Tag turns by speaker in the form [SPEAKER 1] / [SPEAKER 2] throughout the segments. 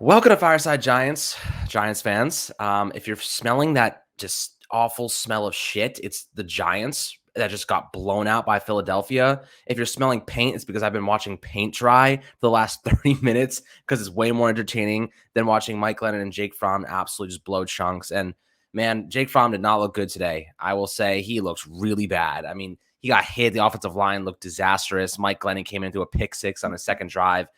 [SPEAKER 1] Welcome to Fireside Giants, Giants fans. If you're smelling that just awful smell of shit, it's the Giants that just got blown out by Philadelphia. If you're smelling paint, it's because I've been watching paint dry for the last 30 minutes because it's way more entertaining than watching Mike Glennon and Jake Fromm absolutely just blow chunks. And man, Jake Fromm did not look good today. I will say he looks really bad. I mean, he got hit. The offensive line looked disastrous. Mike Glennon came into a pick six on his second drive.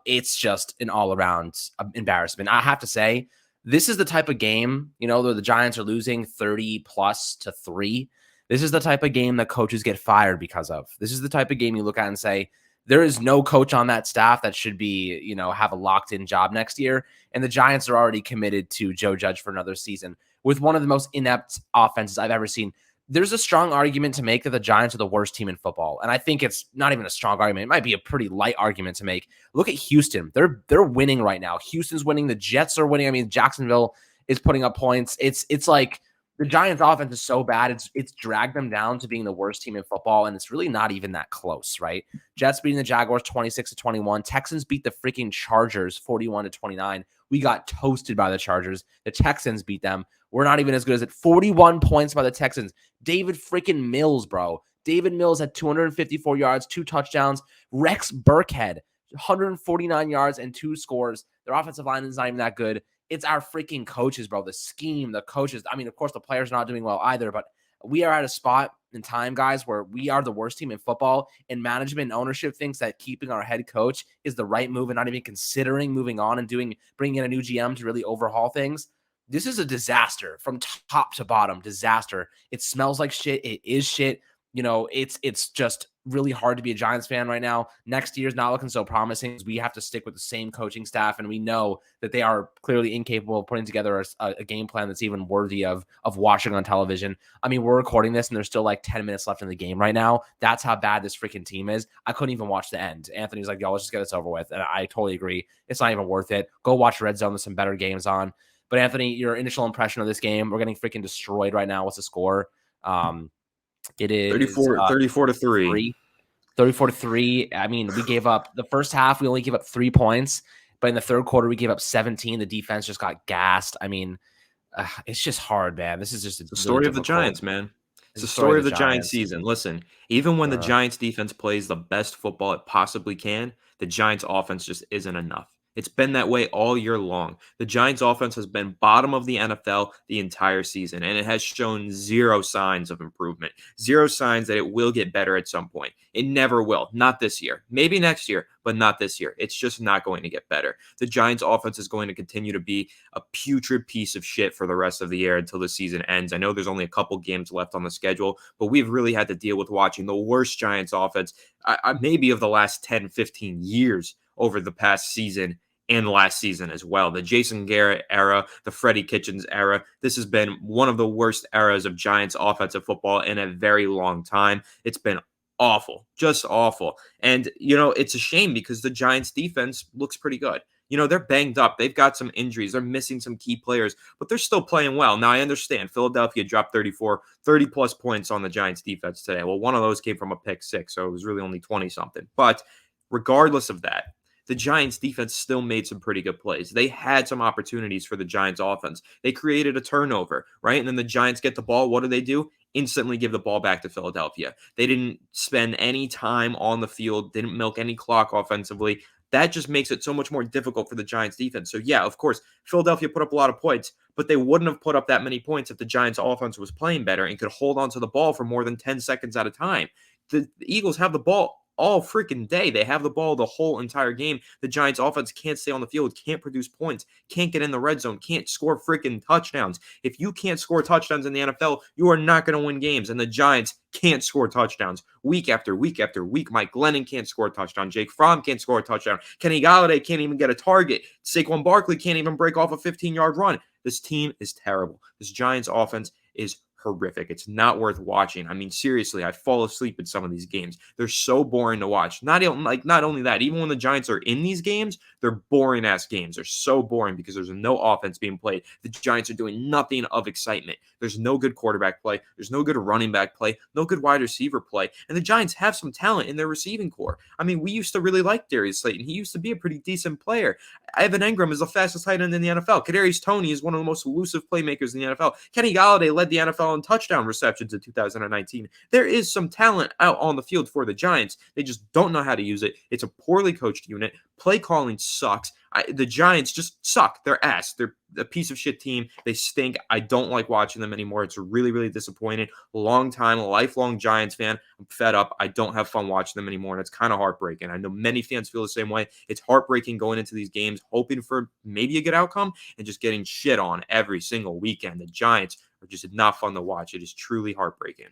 [SPEAKER 1] It's just an all-around embarrassment. I have to say, this is the type of game, though the Giants are losing 30+3. This is the type of game that coaches get fired because of. This is the type of game you look at and say, there is no coach on that staff that should be, have a locked-in job next year. And the Giants are already committed to Joe Judge for another season with one of the most inept offenses I've ever seen. There's a strong argument to make that the Giants are the worst team in football. And I think it's not even a strong argument. It might be a pretty light argument to make. Look at Houston. They're winning right now. Houston's winning. The Jets are winning. I mean, Jacksonville is putting up points. It's like the Giants offense is so bad. It's dragged them down to being the worst team in football. And it's really not even that close, right? Jets beating the Jaguars 26-21. Texans beat the freaking Chargers 41-29. We got toasted by the Chargers. The Texans beat them. We're not even as good as it. 41 points by the Texans. David freaking Mills, bro. David Mills had 254 yards, 2 touchdowns. Rex Burkhead, 149 yards and 2 scores. Their offensive line is not even that good. It's our freaking coaches, bro. The scheme, the coaches. I mean, of course, the players are not doing well either, but we are at a spot in time, guys, where we are the worst team in football, and management and ownership thinks that keeping our head coach is the right move and not even considering moving on and bringing in a new GM to really overhaul things. This is a disaster from top to bottom. Disaster. It smells like shit. It is shit. It's just really hard to be a Giants fan right now. Next year's not looking so promising. We have to stick with the same coaching staff, and we know that they are clearly incapable of putting together a game plan that's even worthy of watching on television. I mean, we're recording this, and there's still like 10 minutes left in the game right now. That's how bad this freaking team is. I couldn't even watch the end. Anthony's like, yo, let's just get this over with, and I totally agree. It's not even worth it. Go watch Red Zone with some better games on. But Anthony, your initial impression of this game, we're getting freaking destroyed right now. What's the score? It is
[SPEAKER 2] 34-3.
[SPEAKER 1] 34-3. I mean, we gave up the first half. We only gave up 3 points, but in the third quarter, we gave up 17. The defense just got gassed. I mean, it's just hard, man. This is just
[SPEAKER 2] the story of the Giants, man. It's the story of the Giants season. Listen, even when the Giants defense plays the best football it possibly can, the Giants offense just isn't enough. It's been that way all year long. The Giants offense has been bottom of the NFL the entire season, and it has shown zero signs of improvement, zero signs that it will get better at some point. It never will. Not this year. Maybe next year, but not this year. It's just not going to get better. The Giants offense is going to continue to be a putrid piece of shit for the rest of the year until the season ends. I know there's only a couple games left on the schedule, but we've really had to deal with watching the worst Giants offense maybe of the last 10, 15 years over the past season and last season as well. The Jason Garrett era, the Freddie Kitchens era, this has been one of the worst eras of Giants offensive football in a very long time. It's been awful, just awful. And, it's a shame because the Giants defense looks pretty good. They're banged up. They've got some injuries. They're missing some key players, but they're still playing well. Now, I understand Philadelphia dropped 30-plus points on the Giants defense today. Well, one of those came from a pick six, so it was really only 20-something. But regardless of that, the Giants defense still made some pretty good plays. They had some opportunities for the Giants offense. They created a turnover, right? And then the Giants get the ball. What do? Instantly give the ball back to Philadelphia. They didn't spend any time on the field, didn't milk any clock offensively. That just makes it so much more difficult for the Giants defense. So yeah, of course, Philadelphia put up a lot of points, but they wouldn't have put up that many points if the Giants offense was playing better and could hold on to the ball for more than 10 seconds at a time. The Eagles have the ball all freaking day. They have the ball the whole entire game. The Giants offense can't stay on the field, can't produce points, can't get in the red zone, can't score freaking touchdowns. If you can't score touchdowns in the NFL, you are not going to win games. And the Giants can't score touchdowns week after week after week. Mike Glennon can't score a touchdown. Jake Fromm can't score a touchdown. Kenny Golladay can't even get a target. Saquon Barkley can't even break off a 15-yard run. This team is terrible. This Giants offense is horrific. It's not worth watching. I mean, seriously, I fall asleep in some of these games. They're so boring to watch. Not only that, even when the Giants are in these games, they're boring ass games. They're so boring because there's no offense being played. The Giants are doing nothing of excitement. There's no good quarterback play. There's no good running back play. No good wide receiver play. And the Giants have some talent in their receiving core. I mean, we used to really like Darius Slayton. He used to be a pretty decent player. Evan Engram is the fastest tight end in the NFL. Kadarius Toney is one of the most elusive playmakers in the NFL. Kenny Golladay led the NFL in touchdown receptions in 2019. There is some talent out on the field for the Giants. They just don't know how to use it. It's a poorly coached unit. Play calling sucks. The Giants just suck. They're ass. They're a piece of shit team. They stink. I don't like watching them anymore. It's really, really disappointing. Lifelong Giants fan. I'm fed up. I don't have fun watching them anymore, and it's kind of heartbreaking. I know many fans feel the same way. It's heartbreaking going into these games, hoping for maybe a good outcome, and just getting shit on every single weekend. The Giants are just not fun to watch. It is truly heartbreaking.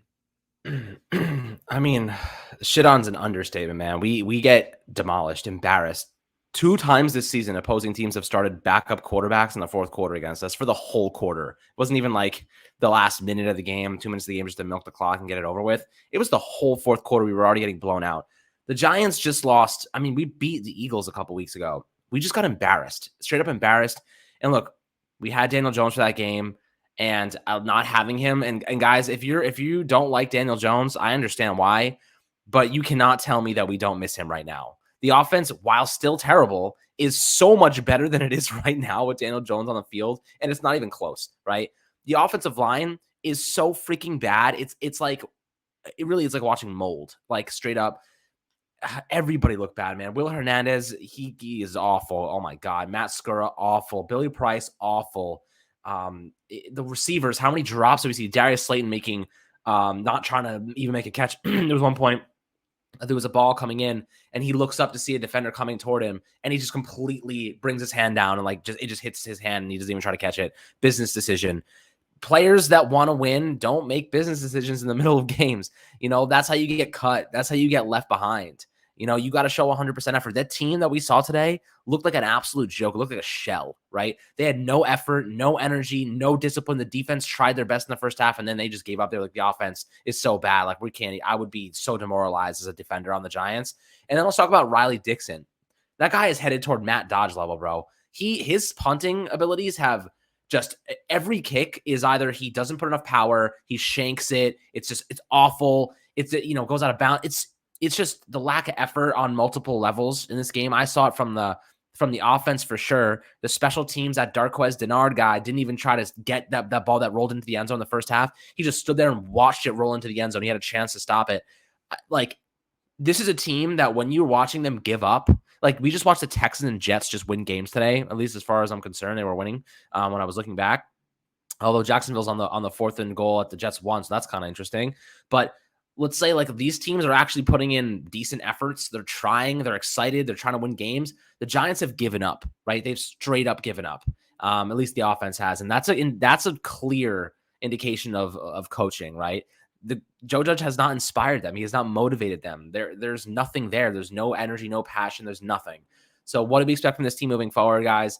[SPEAKER 1] I mean, shit on's an understatement, man. We get demolished, embarrassed. 2 times this season, opposing teams have started backup quarterbacks in the fourth quarter against us for the whole quarter. It wasn't even like the last minute of the game, 2 minutes of the game just to milk the clock and get it over with. It was the whole fourth quarter. We were already getting blown out. The Giants just lost. I mean, we beat the Eagles a couple weeks ago. We just got embarrassed, straight up embarrassed. And look, we had Daniel Jones for that game. And not having him, and guys, if you don't like Daniel Jones, I understand why, but you cannot tell me that we don't miss him right now. The offense, while still terrible, is so much better than it is right now with Daniel Jones on the field, and it's not even close, right? The offensive line is so freaking bad. It's like it really is like watching mold, like straight up. Everybody looked bad, man. Will Hernandez, he is awful. Oh my God, Matt Skura, awful. Billy Price, awful. The receivers, how many drops do we see? Darius Slayton making, not trying to even make a catch. There was one point there was a ball coming in and he looks up to see a defender coming toward him and he just completely brings his hand down and it just hits his hand and he doesn't even try to catch it. Business decision. Players that want to win don't make business decisions in the middle of games. That's how you get cut. That's how you get left behind. You got to show 100% effort. That team that we saw today looked like an absolute joke. It looked like a shell, right? They had no effort, no energy, no discipline. The defense tried their best in the first half, and then they just gave up. They're like, the offense is so bad. Like, we can't. I would be so demoralized as a defender on the Giants. And then let's talk about Riley Dixon. That guy is headed toward Matt Dodge level, bro. His punting abilities have just every kick is either he doesn't put enough power, he shanks it. It's awful. It's goes out of bounds. It's just the lack of effort on multiple levels in this game. I saw it from the offense for sure. The special teams, that Darquez Denard guy didn't even try to get that ball that rolled into the end zone in the first half. He just stood there and watched it roll into the end zone. He had a chance to stop it. Like, this is a team that when you're watching them give up, like we just watched the Texans and Jets just win games today, at least as far as I'm concerned, they were winning when I was looking back. Although Jacksonville's on the 4th and goal at the Jets won, so that's kind of interesting. But let's say like these teams are actually putting in decent efforts. They're trying, they're excited, they're trying to win games. The Giants have given up, right? They've straight up given up. At least the offense has. And that's a clear indication of coaching, right? Joe Judge has not inspired them. He has not motivated them. There's nothing there. There's no energy, no passion. There's nothing. So what do we expect from this team moving forward, guys?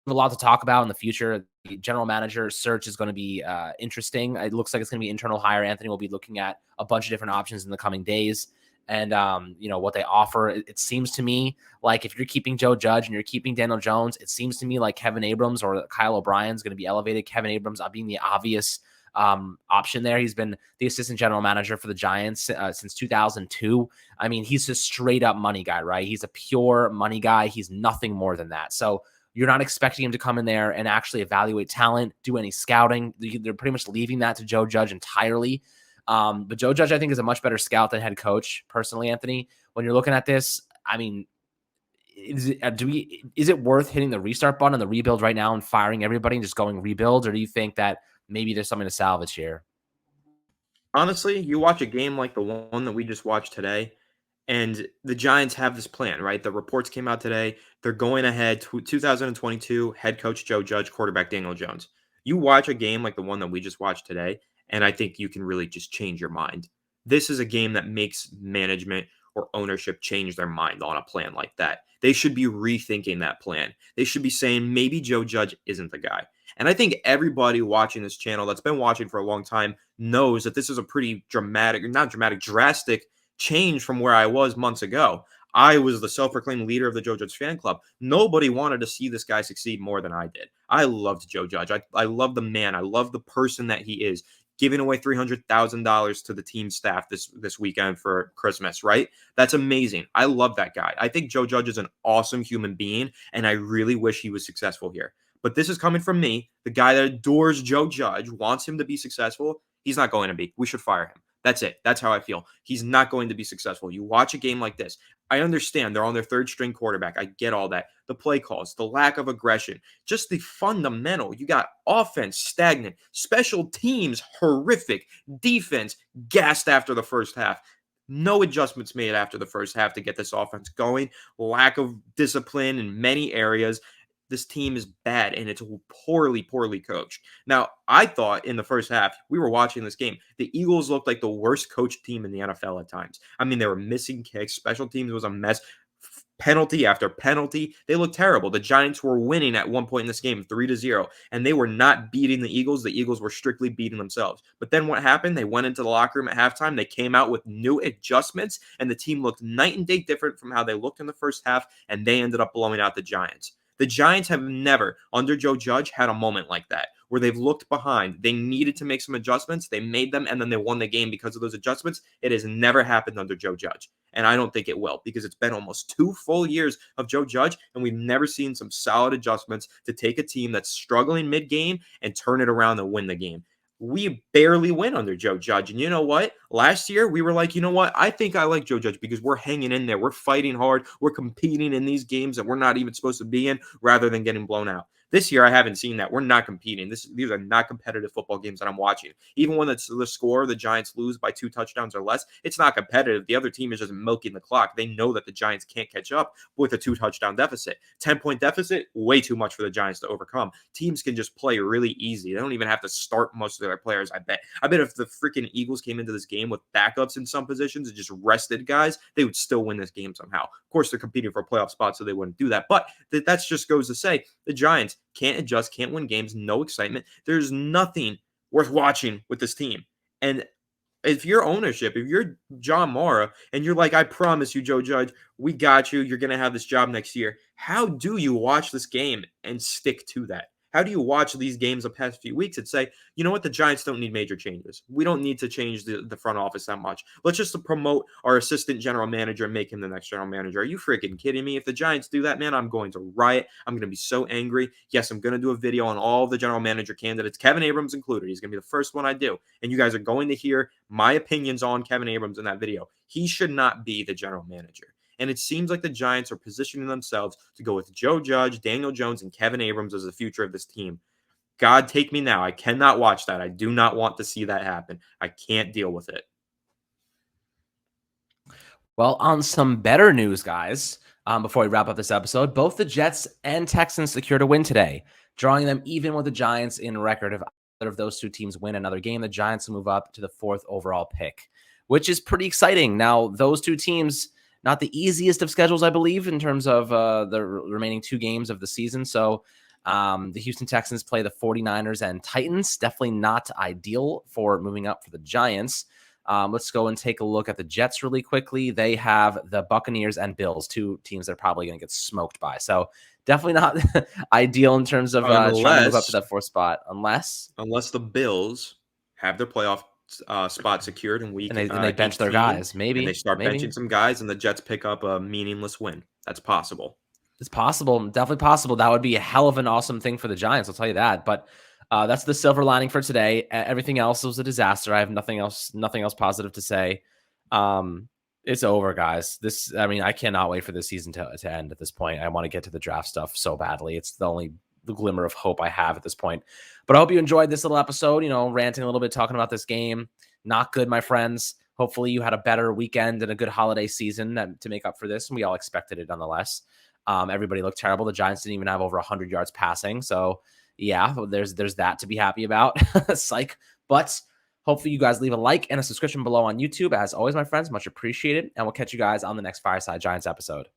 [SPEAKER 1] We have a lot to talk about in the future. The general manager search is going to be interesting. It looks like it's going to be internal hire. Anthony will be looking at a bunch of different options in the coming days. And, what they offer, it seems to me like if you're keeping Joe Judge and you're keeping Daniel Jones, it seems to me like Kevin Abrams or Kyle O'Brien is going to be elevated. Kevin Abrams being the obvious option there. He's been the assistant general manager for the Giants since 2002. I mean, he's a straight up money guy, right? He's a pure money guy. He's nothing more than that. So you're not expecting him to come in there and actually evaluate talent, do any scouting. They're pretty much leaving that to Joe Judge entirely. But Joe Judge, I think, is a much better scout than head coach, personally, Anthony. When you're looking at this, I mean, is it worth hitting the restart button on the rebuild right now and firing everybody and just going rebuild? Or do you think that maybe there's something to salvage here?
[SPEAKER 2] Honestly, you watch a game like the one that we just watched today, and the Giants have this plan, right? The reports came out today. They're going ahead to 2022, head coach Joe Judge, quarterback Daniel Jones. You watch a game like the one that we just watched today, and I think you can really just change your mind. This is a game that makes management or ownership change their mind on a plan like that. They should be rethinking that plan. They should be saying maybe Joe Judge isn't the guy. And I think everybody watching this channel that's been watching for a long time knows that this is a pretty drastic change from where I was months ago. I was the self-proclaimed leader of the Joe Judge fan club. Nobody wanted to see this guy succeed more than I did. I loved Joe Judge. I love the man. I love the person that he is. Giving away $300,000 to the team staff this weekend for Christmas, right? That's amazing. I love that guy. I think Joe Judge is an awesome human being, and I really wish he was successful here. But this is coming from me, the guy that adores Joe Judge, wants him to be successful. He's not going to be. We should fire him. That's it. That's how I feel. He's not going to be successful. You watch a game like this. I understand they're on their third string quarterback. I get all that. The play calls, the lack of aggression, just the fundamental. You got offense stagnant, special teams horrific, defense gassed after the first half. No adjustments made after the first half to get this offense going. Lack of discipline in many areas. This team is bad and it's poorly coached. Now, I thought in the first half, we were watching this game, the Eagles looked like the worst coached team in the NFL at times. I mean, they were missing kicks. Special teams was a mess. Penalty after penalty. They looked terrible. The Giants were winning at one point in this game 3-0, and they were not beating the Eagles. The Eagles were strictly beating themselves. But then what happened? They went into the locker room at halftime. They came out with new adjustments, and the team looked night and day different from how they looked in the first half, and they ended up blowing out the Giants. The Giants have never, under Joe Judge, had a moment like that where they've looked behind. They needed to make some adjustments. They made them, and then they won the game because of those adjustments. It has never happened under Joe Judge, and I don't think it will because it's been almost 2 full years of Joe Judge, and we've never seen some solid adjustments to take a team that's struggling mid-game and turn it around and win the game. We barely win under Joe Judge. And you know what? Last year, we were like, you know what? I think I like Joe Judge because we're hanging in there. We're fighting hard. We're competing in these games that we're not even supposed to be in rather than getting blown out. This year, I haven't seen that. We're not competing. These are not competitive football games that I'm watching. Even when it's the score, the Giants lose by 2 touchdowns or less, it's not competitive. The other team is just milking the clock. They know that the Giants can't catch up with a 2-touchdown deficit. 10-point deficit, way too much for the Giants to overcome. Teams can just play really easy. They don't even have to start most of their players, I bet. I bet if the freaking Eagles came into this game with backups in some positions and just rested guys, they would still win this game somehow. Of course, they're competing for a playoff spot, so they wouldn't do that. But that just goes to say the Giants can't adjust, can't win games, no excitement. There's nothing worth watching with this team. And if you're ownership, if you're John Mara and you're like, I promise you, Joe Judge, we got you. You're going to have this job next year. How do you watch this game and stick to that? How do you watch these games the past few weeks and say, you know what, the Giants don't need major changes. We don't need to change the front office that much. Let's just promote our assistant general manager and make him the next general manager. Are you freaking kidding me? If the Giants do that, man, I'm going to riot. I'm going to be so angry. Yes, I'm going to do a video on all of the general manager candidates, Kevin Abrams included. He's going to be the first one I do. And you guys are going to hear my opinions on Kevin Abrams in that video. He should not be the general manager. And it seems like the Giants are positioning themselves to go with Joe Judge, Daniel Jones, and Kevin Abrams as the future of this team. God, take me now. I cannot watch that. I do not want to see that happen. I can't deal with it.
[SPEAKER 1] Well, on some better news, guys, before we wrap up this episode, both the Jets and Texans secured a win today, drawing them even with the Giants in record. If either of those 2 teams win another game, the Giants will move up to the 4th overall pick, which is pretty exciting. Now, those 2 teams, not the easiest of schedules, I believe, in terms of the remaining 2 games of the season. So the Houston Texans play the 49ers and Titans. Definitely not ideal for moving up for the Giants. Let's go and take a look at the Jets really quickly. They have the Buccaneers and Bills, 2 teams they're probably going to get smoked by. So definitely not ideal in terms of trying to move up to that 4th spot, unless
[SPEAKER 2] the Bills have their playoff spot secured in week
[SPEAKER 1] and they bench their guys, maybe.
[SPEAKER 2] And they start benching some guys, and the Jets pick up a meaningless win. That's possible.
[SPEAKER 1] It's possible, definitely possible. That would be a hell of an awesome thing for the Giants, I'll tell you that. But that's the silver lining for today. Everything else was a disaster. I have nothing else positive to say. It's over, guys. I cannot wait for this season to end at this point. I want to get to the draft stuff so badly. It's the only glimmer of hope I have at this point. But I hope you enjoyed this little episode, ranting a little bit, talking about this game. Not good, my friends. Hopefully you had a better weekend and a good holiday season to make up for this. And we all expected it nonetheless. Everybody looked terrible. The Giants didn't even have over 100 yards passing. So yeah, there's that to be happy about. Psych. But hopefully you guys leave a like and a subscription below on YouTube. As always, my friends, much appreciated. And we'll catch you guys on the next Fireside Giants episode.